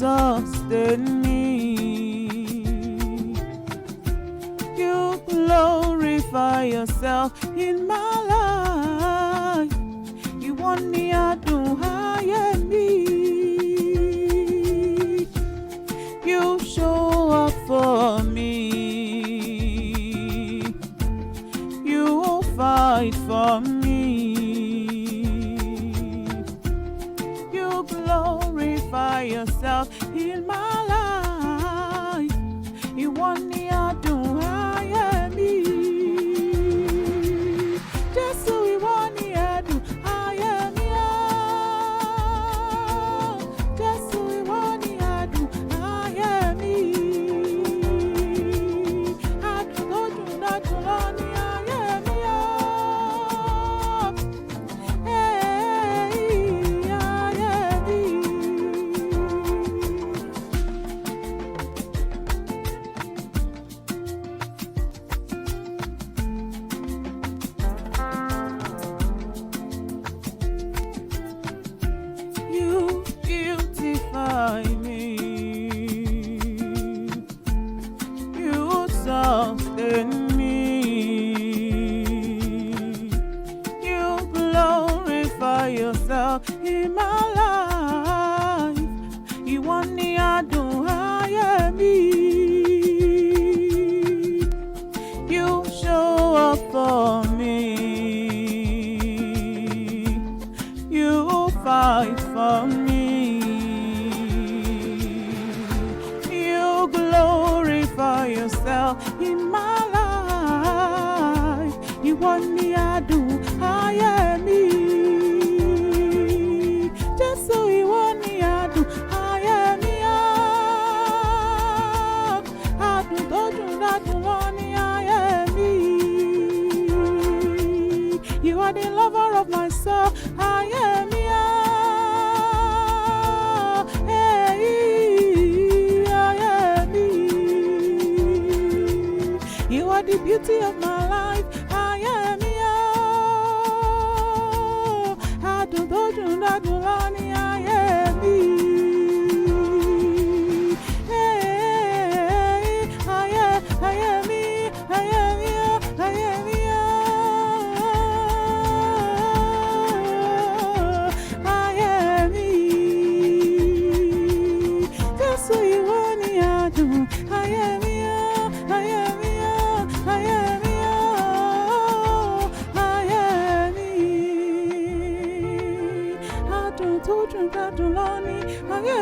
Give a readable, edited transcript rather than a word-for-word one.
sustain me. You glorify yourself in my life. You want me, Adun, Agebi. You show up for me. You fight for me. You glorify yourself in my life. You want me, Adun, Agebi. Just so we want me, Adun, Agebi. Just so we want me, Adun, Agebi. Adun, Adun, Adun, Agebi. You beautify me. You sustain me. You glorify yourself in my life. You want me, Adun, Agebi. You show up for me. You fight for me. You glorify yourself in my life. You want me, Adun, Agebi. Just so you want me, Adun, Agebi. Adun, Adun, Adun, want me, Agebi. You are the lover of my soul, Agebi. You are the beauty of my life, Agebi. Adun, Adun, Adun, Agebi. Agebi, Agebi, Agebi. Agebi. Just so you want me, Adun, Agebi. Agebi. Agebi. Agebi. Adun, Adun, Adun, Agebi.